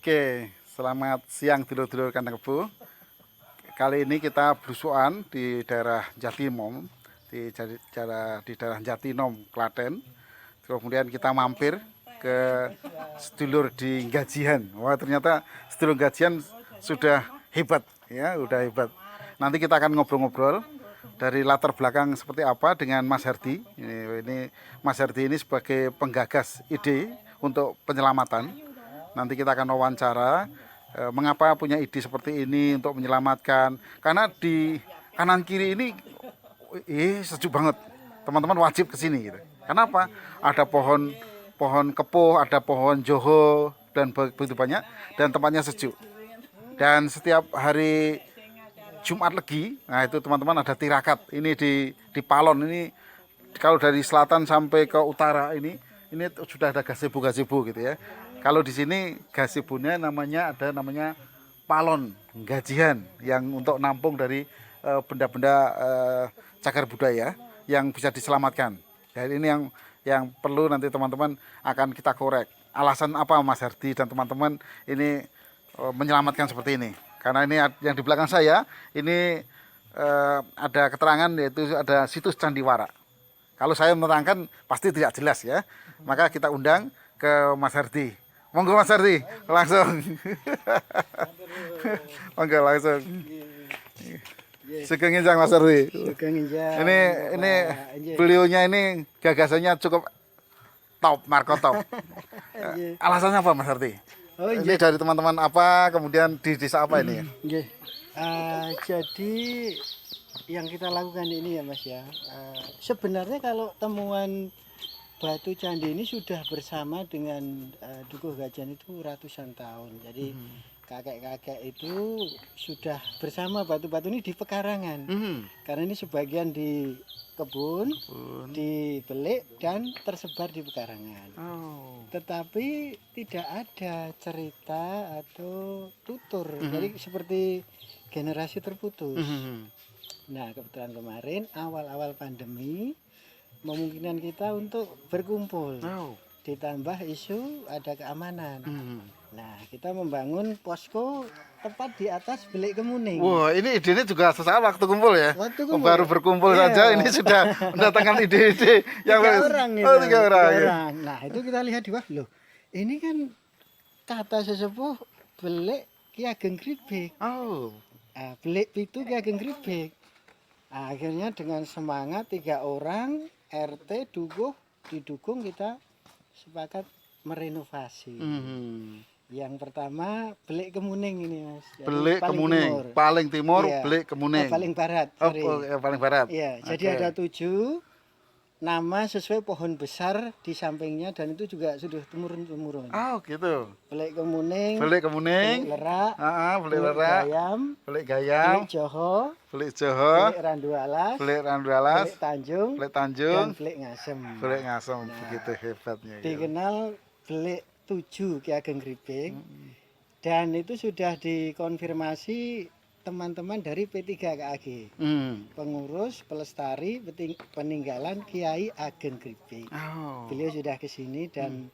Oke, selamat siang dulur-dulur kandang kebo. Kali ini kita belusukan di daerah Jatimom, di daerah Jatinom, Klaten. Kemudian kita mampir ke sedulur di Gajian. Wah, ternyata sedulur Gajian sudah hebat, ya, udah hebat. Nanti kita akan ngobrol-ngobrol dari latar belakang seperti apa dengan Mas Herdi. Ini Mas Herdi ini sebagai penggagas ide untuk penyelamatan. Nanti kita akan wawancara mengapa punya ide seperti ini untuk menyelamatkan. Karena di kanan kiri ini sejuk banget. Teman-teman wajib ke sini gitu. Kenapa? Ada pohon pohon kepuh, ada pohon joho dan begitu banyak dan tempatnya sejuk. Dan setiap hari Jumat Legi, nah itu teman-teman ada tirakat. Ini di Palon ini kalau dari selatan sampai ke utara ini sudah ada gazebo gitu ya. Kalau di sini gazebonya namanya Palon Gajian yang untuk nampung dari benda-benda cagar budaya yang bisa diselamatkan. Jadi ini yang perlu nanti teman-teman akan kita korek. Alasan apa Mas Herdi dan teman-teman ini menyelamatkan seperti ini? Karena ini yang di belakang saya ini ada keterangan yaitu ada situs Candiwara. Kalau saya menerangkan pasti tidak jelas ya. Maka kita undang ke Mas Herdi. Monggo Mas Herdi, langsung. Monggo langsung. Sugeng Injang Mas Herdi. Ini beliaunya ini gagasannya cukup top, Marco top. Alasannya apa Mas Herdi? Ini dari teman-teman apa, kemudian di desa apa ini? Jadi yang kita lakukan ini ya Mas ya, sebenarnya kalau temuan batu candi ini sudah bersama dengan Dukuh Gajian itu ratusan tahun. Jadi kakek-kakek itu sudah bersama batu-batu ini di pekarangan. Karena ini sebagian di kebun, di belik dan tersebar di pekarangan. Tetapi tidak ada cerita atau tutur. Jadi seperti generasi terputus. Nah, kebetulan kemarin awal-awal pandemi memungkinkan kita untuk berkumpul. Ditambah isu ada keamanan. Nah, kita membangun posko tepat di atas Belik Kemuning. Wah, ini idenya juga sesaat waktu kumpul ya. Waktu kumpul. Baru berkumpul saja ini sudah mendatangkan ide-ide yang tiga orang. Nah, itu kita lihat di bawah loh. Ini kan kata sesepuh Belik Ki Ageng Gribek. Belik Pitu Ki Ageng Gribek. Akhirnya dengan semangat 3 orang RT Dukuh didukung kita sepakat merenovasi. Yang pertama Belik Kemuning ini Mas. Belik Kemuning, paling timur iya. Belik Kemuning. Paling barat. Paling barat. Iya, jadi ada 7 nama sesuai pohon besar di sampingnya dan itu juga sudah temurun-temurun. Gitu. Belik Kemuning, Belik Lerak, Belik Gayam, Belik Joho, Belik Randualas, Belik Tanjung, dan Belik Ngasem. Nah, begitu hebatnya. Dikenal Belik 7 Ki Ageng Gribek. Dan itu sudah dikonfirmasi teman-teman dari P3 KAG, pengurus pelestari peninggalan Kiai Ageng Gribek. Beliau sudah ke sini dan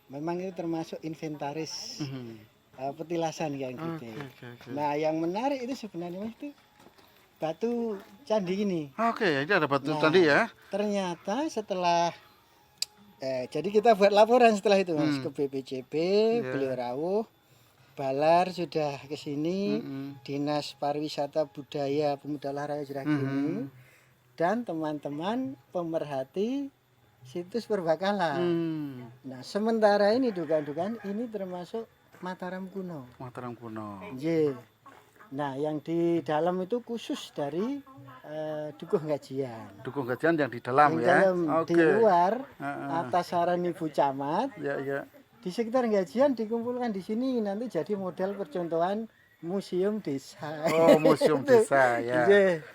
memang itu termasuk inventaris petilasan Kiai Gribek. Nah, yang menarik itu sebenarnya Mas itu batu candi ini. Ini ada batu candi ya. Ternyata setelah jadi kita buat laporan setelah itu Mas ke BPJB, beliau rawuh. Balar sudah ke sini, Dinas Pariwisata Budaya Pemuda Olahraga sudah ke sini, dan teman-teman pemerhati situs Perbakalan. Nah, sementara ini dugaan-dugaan ini termasuk Mataram kuno. Nah, yang di dalam itu khusus dari Dukuh Gajian. Dukuh Gajian yang di dalam ya. Di luar atas saran Ibu Camat. Di sekitar Gajian dikumpulkan di sini nanti jadi model percontohan museum desa. Museum desa ya.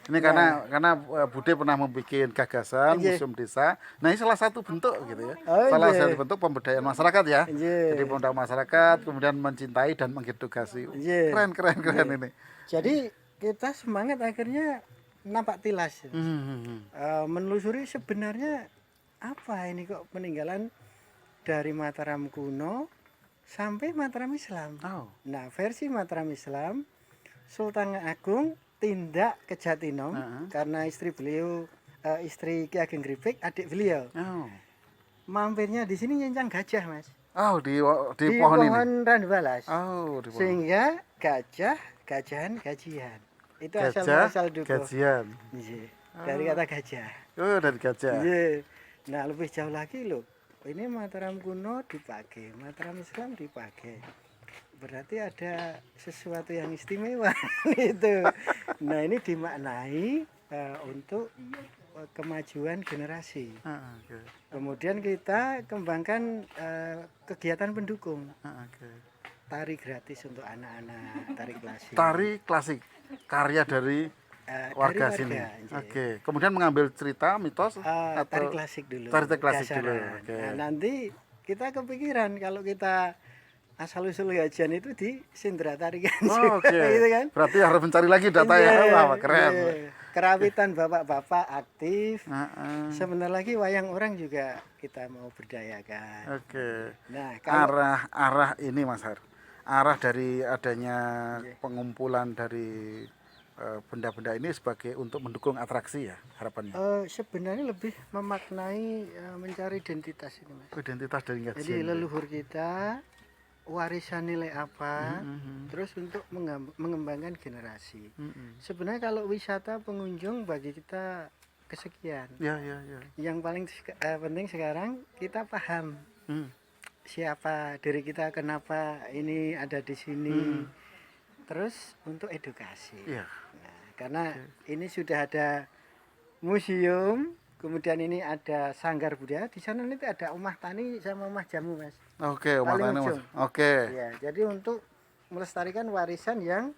Ini karena Bude pernah membuat gagasan museum desa. Nah, ini salah satu bentuk gitu ya. Salah satu bentuk pemberdayaan masyarakat ya. Jadi pemberdayaan masyarakat kemudian mencintai dan mengedukasi. Keren ini. Jadi kita semangat akhirnya nampak tilas. Menelusuri sebenarnya apa ini kok peninggalan dari Mataram kuno sampai Mataram Islam. Oh. Nah, versi Mataram Islam, Sultan Agung tindak ke Jatinom karena istri beliau istri Ki Ageng Gripik, adik beliau. Oh. Mampirnya di sini nyencang gajah, Mas. Oh, di Di pohon ini. pohon randu balas. Oh, di pohon. Sehingga gajahan, gajian. Itu asal Gajah, muasal dukuh. gajian. Iya, dari kata gajah. Oh, dari gajah. Iya. Nah, lebih jauh lagi loh. Ini Mataram kuno dipakai, Mataram Islam dipakai. Berarti ada sesuatu yang istimewa itu. Nah, ini dimaknai untuk kemajuan generasi. Okay. Kemudian kita kembangkan kegiatan pendukung. Okay. Tari gratis untuk anak-anak, tari klasik. Tari klasik, karya dari warga dari sini. warga, Oke. Kemudian mengambil cerita, mitos tari atau klasik dulu. Tari klasik dasaran. dulu. Oke. Nah, nanti kita kepikiran kalau kita asal usul gajian itu di Sindra tarikan Oh, juga, oke. gitu kan? Berarti harus mencari lagi data ya. Iya, Wah, keren. iya. Kerawitan bapak-bapak aktif. Heeh. Sebentar lagi wayang orang juga kita mau berdayakan. Oke. Nah, kalau Arah ini Mas Har. Arah dari adanya pengumpulan dari benda-benda ini sebagai untuk mendukung atraksi ya harapannya. sebenarnya lebih memaknai mencari identitas ini, Mas. Identitas dari gajian. Jadi leluhur kita warisan nilai apa, terus untuk mengembangkan generasi. Sebenarnya kalau wisata pengunjung bagi kita kesekian. Ya. Yang paling penting sekarang kita paham siapa diri kita, kenapa ini ada di sini. Terus untuk edukasi. Iya. Nah, karena ini sudah ada museum, kemudian ini ada sanggar budaya. Di sana nanti ada omah tani sama omah jamu, Mas. Oke, Paling matanya Mas. ujung. Oke. Ya, jadi untuk melestarikan warisan yang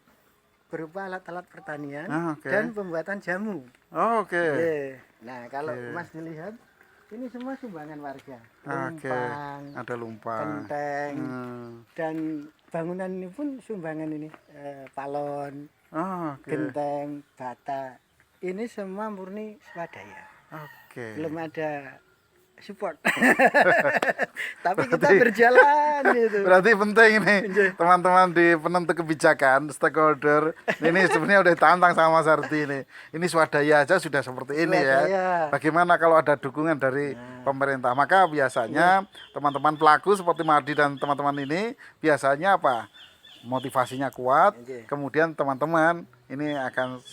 berupa alat-alat pertanian Oke. dan pembuatan jamu. Oke. Iya. Nah, kalau Mas dilihat ini semua sumbangan warga. Oke. Lumpang, Ada lumpang. kenteng, dan bangunan ini pun sumbangan ini palon, Oke. genteng, bata. Ini semua murni swadaya. Oke. Belum ada support. Tapi kita berjalan gitu. Berarti penting ini teman-teman di penentu kebijakan, stakeholder. Ini sebenarnya udah ditantang sama Mas Hardi ini. Ini swadaya aja sudah seperti ini ya. Swadaya. Bagaimana kalau ada dukungan dari pemerintah? Maka biasanya teman-teman pelaku seperti Mardi dan teman-teman ini biasanya apa? Motivasinya kuat. Kemudian teman-teman ini akan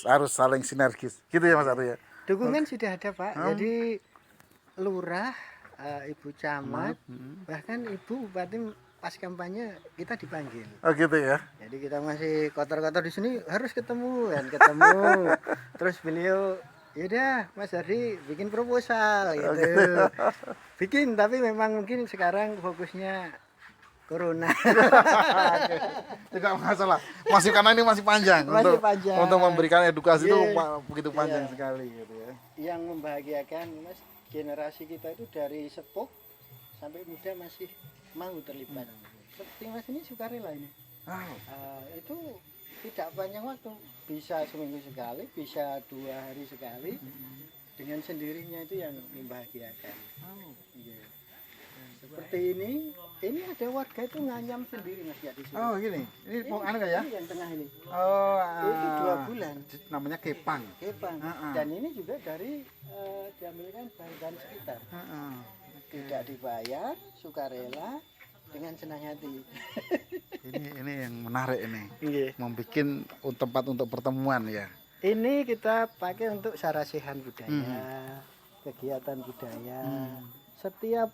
harus saling sinergis. Gitu ya Mas Hardi ya. Dukungan sudah ada, Pak. Jadi lurah, ibu camat, bahkan ibu bupati pas kampanye kita dipanggil. Oh gitu ya. Jadi kita masih kotor-kotor di sini harus ketemu kan, ketemu. Terus beliau, yaudah Mas Hardi bikin proposal gitu. Bikin, tapi memang mungkin sekarang fokusnya corona. Tidak masalah. Masih karena ini masih panjang Masih panjang. untuk memberikan edukasi itu Yeah. begitu panjang Yeah. sekali gitu ya. Yang membahagiakan, Mas, generasi kita itu dari sepuh sampai muda masih mau terlibat. Seperti Mas ini sukarela ini. Itu tidak panjang waktu, bisa seminggu sekali, bisa 2 hari sekali. Dengan sendirinya itu yang membahagiakan. Iya. Seperti ini ada warga itu nganyam sendiri Mas ya di sini. Oh gini, ini anu nggak ya? Ini yang tengah ini. Oh, Itu 2 bulan. namanya kepang. Kepang. Dan ini juga dari diambilkan bahan sekitar. Tidak dibayar, sukarela, dengan senang hati. Ini yang menarik ini. Iya. Membikin tempat untuk pertemuan ya. Ini kita pakai untuk sarasehan budaya, kegiatan budaya. Setiap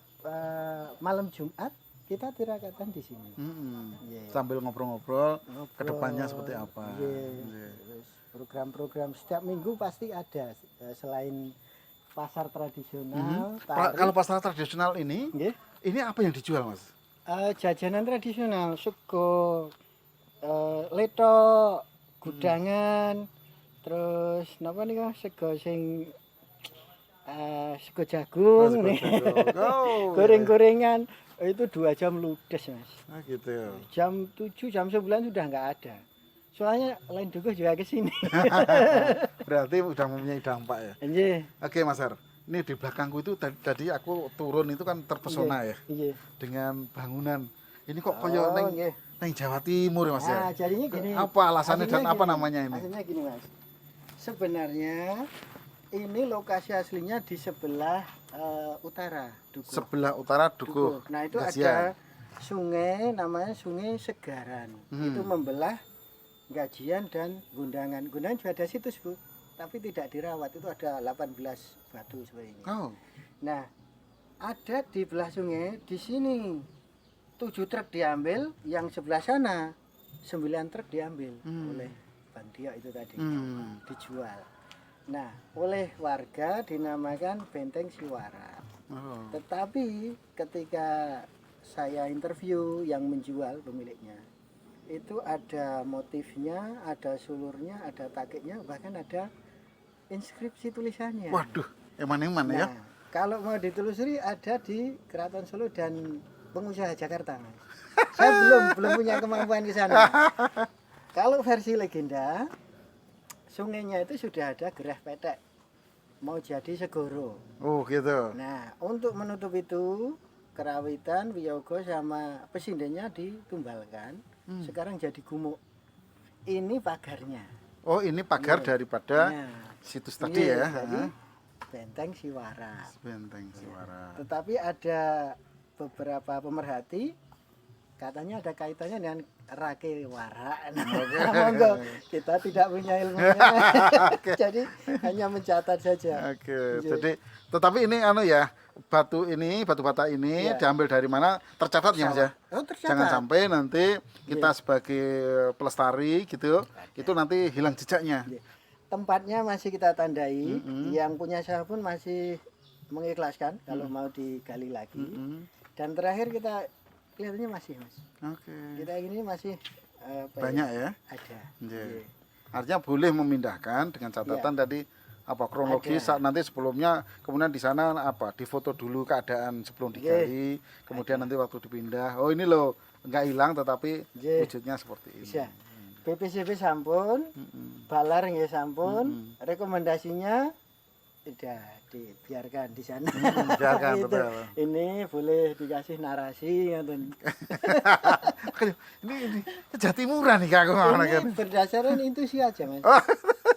malam Jumat kita tirakatan di sini. Yeah. Sambil ngobrol-ngobrol kedepannya seperti apa. Yeah. Terus program-program setiap minggu pasti ada, selain pasar tradisional. Kalau pasar tradisional ini, Yeah. ini apa yang dijual Mas? Jajanan tradisional, sego, leto, gudangan, terus napa nih sego sing sego jagung, goreng-gorengan. Itu 2 jam ludes Mas. Gitu ya. Jam 7, jam 9 sudah nggak ada. Soalnya lain juga ke sini. Berarti udah mempunyai dampak ya. Nggih. Oke Mas Har, Ini di belakangku itu tadi aku turun itu kan terpesona ya Iya. dengan bangunan. Ini kok Oh, koyo nggih. neng Jawa Timur ya Mas ya. Nah, jadinya gini. Apa alasannya dan aslinya apa gini, namanya ini? Aslinya gini, Mas. Sebenarnya ini lokasi aslinya di sebelah utara Dukuh. Sebelah utara Dukuh. Nah, itu Gajian. ada sungai namanya Sungai Segaran. Itu membelah Gajian dan Gundangan. Gundangan juga ada situs, Bu. Tapi tidak dirawat. Itu ada 18 batu seperti ini. Oh. Nah, ada di belah sungai di sini 7 truk diambil, yang sebelah sana 9 truk diambil oleh Bang Dio itu tadi dijual. Nah, oleh warga dinamakan Benteng Siwara. Oh. Tetapi ketika saya interview yang menjual pemiliknya, itu ada motifnya, ada sulurnya, ada takiknya, bahkan ada inskripsi tulisannya. Waduh, eman-eman ya. Nah, kalau mau ditelusuri ada di Keraton Solo dan pengusaha Jakarta, Mas. Saya belum punya kemampuan di sana. Kalau versi legenda, sungainya itu sudah ada gerah petek, mau jadi segoro. Oh gitu. Nah, untuk menutup itu, kerawitan, wiyogo sama pesindennya ditumbalkan. Sekarang jadi gumuk. Ini pagarnya. Oh ini pagar daripada Nah, situs tadi ya. jadi Benteng Siwara. Benteng Siwara. Tetapi ada beberapa pemerhati katanya ada kaitannya dengan Rake Wara. Nah, monggo, kita tidak punya ilmunya. Jadi hanya mencatat saja. Oke, jadi tetapi ini anu ya, batu bata ini Iya. diambil dari mana? Tercatat ya Mas ya? Oh, tercatat. Jangan sampai nanti kita sebagai pelestari gitu, itu nanti hilang jejaknya. Tempatnya masih kita tandai, yang punya sawah pun masih mengikhlaskan kalau mau digali lagi. Dan terakhir kita kelihatannya masih, Mas. Oke. Kita ini masih Banyak ya? ada. Iya. Iya. Artinya boleh memindahkan dengan catatan tadi apa kronologis saat nanti sebelumnya, kemudian di sana apa difoto dulu keadaan sebelum digali, kemudian nanti waktu dipindah, oh ini loh nggak hilang tetapi wujudnya seperti ini. Bisa. BPCB sampun, balar nggih sampun, rekomendasinya tidak dibiarkan di sana. Biarkan Gitu. betul. Ini boleh dikasih narasi ngoten. ini Jatimuran nih aku ngomong kan. Ini berdasarkan intuisi aja, Mas. Oh,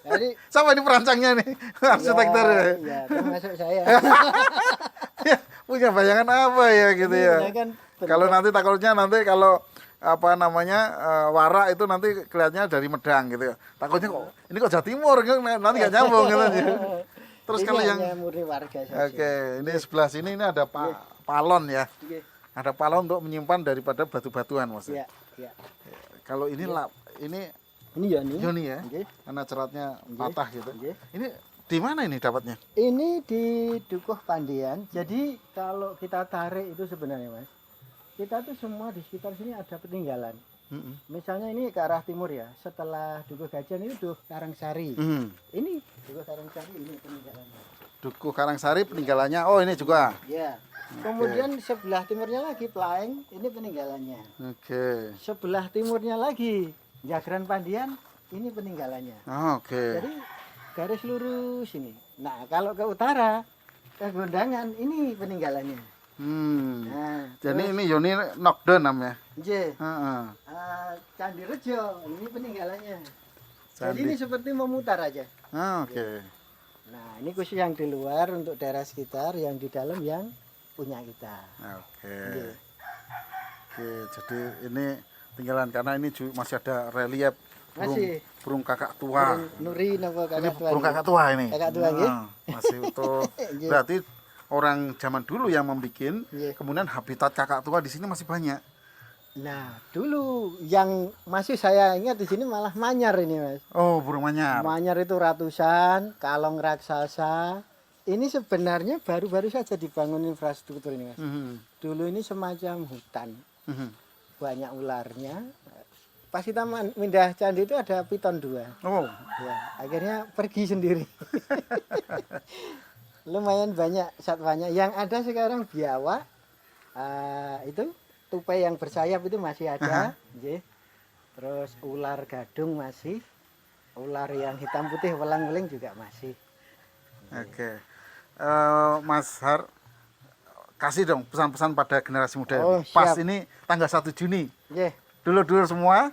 Jadi sama ini perancangnya nih, arsitektur ya. ya, termasuk saya. Punya bayangan apa ya gitu Ini ya. kan Kalau nanti takutnya nanti kalau apa namanya wara itu nanti kelihatannya dari Medang gitu ya. Takutnya kok ini kok Jawa Timur nanti nggak nyambung gitu. Terus ini kalau yang hanya murni warga saja. oke, ini sebelah sini ini ada palon ya. Oke. Ada palon untuk menyimpan daripada batu-batuan Mas. Iya, iya. Kalau ini ini Ini ya nih. Yoni ya. Oke. Karena ceratnya patah gitu. Oke. Ini di mana ini dapatnya? Ini di Dukuh Pandian. Jadi kalau kita tarik itu sebenarnya, Mas, kita tuh semua di sekitar sini ada peninggalan. Misalnya ini ke arah timur ya. Setelah Dukuh Gajian itu Dukuh Karangsari. Ini Dukuh Karangsari ini peninggalannya. Dukuh Karangsari peninggalannya. Oh, ini juga. Ya. Kemudian sebelah timurnya lagi Plaeng, ini peninggalannya. Oke. Sebelah timurnya lagi Jagran Pandian, ini peninggalannya. Oke. Jadi garis lurus ini. Nah, kalau ke utara ke Gundangan ini peninggalannya. Nah, Jadi ini Yoni knockdown namanya. J. Heeh. Candi Rejo, ini peninggalannya. Jadi Candi. ini seperti memutar aja. Oke. Nah, ini khusus yang di luar untuk daerah sekitar, yang di dalam yang punya kita. Oke. Iya. Oke, jadi ini tinggalan karena ini masih ada relief Masih. burung kakak tua. Nuri napa Ini kakak tua. burung ini? kakak tua ini. Kakak tua, nggih? Masih utuh. Iya. Berarti orang zaman dulu yang membuat, Iya. kemudian habitat kakak tua di sini masih banyak. Nah, dulu yang masih saya ingat di sini malah manyar ini, Mas. Oh, burung manyar. Manyar itu ratusan, kalong raksasa. Ini sebenarnya baru-baru saja dibangun infrastruktur ini, Mas. Dulu ini semacam hutan. Banyak ularnya. Pas kita pindah candi itu ada piton 2. Oh, Ya, akhirnya pergi sendiri. Lumayan banyak satwanya. Yang ada sekarang biawak, itu tupai yang bersayap itu masih ada. Nggih. Terus ular gadung masih. Ular yang hitam putih welang-weling juga masih. oke. Mas Har, kasih dong pesan-pesan pada generasi muda. Oh, Pas siap. ini tanggal 1 Juni. Nggih. Dulur-dulur semua,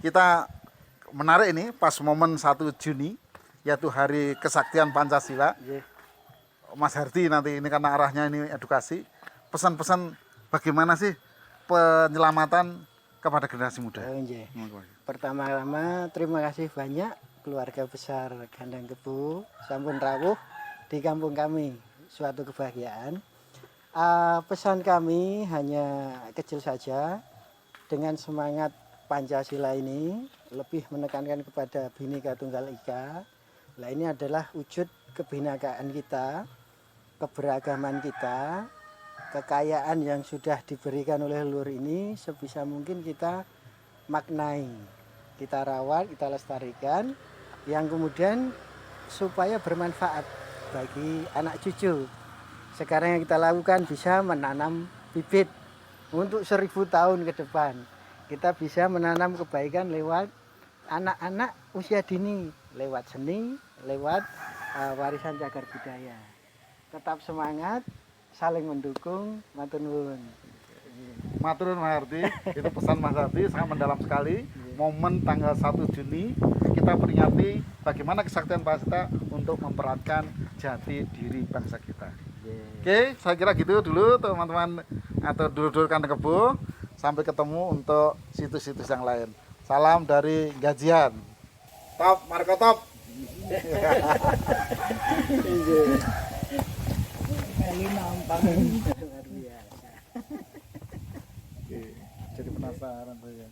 kita menarik ini pas momen 1 Juni, yaitu Hari Kesaktian Pancasila. Nggih. Mas Hardi nanti ini karena arahnya ini edukasi. Pesan-pesan bagaimana sih penyelamatan kepada generasi muda? Oh, nggih. Pertama-tama terima kasih banyak keluarga besar Kandang Kebu sampun rawuh di kampung kami, suatu kebahagiaan. Pesan kami hanya kecil saja, dengan semangat Pancasila ini lebih menekankan kepada Bhinneka Tunggal Ika. Nah, ini adalah wujud kebinekaan kita, keberagaman kita, kekayaan yang sudah diberikan oleh leluhur ini sebisa mungkin kita maknai, kita rawat, kita lestarikan, yang kemudian supaya bermanfaat bagi anak cucu. Sekarang yang kita lakukan bisa menanam bibit untuk 1000 tahun ke depan. Kita bisa menanam kebaikan lewat anak-anak usia dini, lewat seni, lewat warisan cagar budaya. Tetap semangat, saling mendukung, matur nuwun. Matur nuwun Mas Hardi, itu pesan Mas Hardi sangat mendalam sekali. Momen tanggal 1 Juni kita peringati bagaimana kesaktian Pancasila untuk memperatkan jati diri bangsa kita. Oke, saya kira gitu dulu teman-teman atau dulur-dulur Kandang Kebu. Sampai ketemu untuk situs-situs yang lain. Salam dari Gajian. Top, Marco top. Kali nampang. Jadi penasaran saya.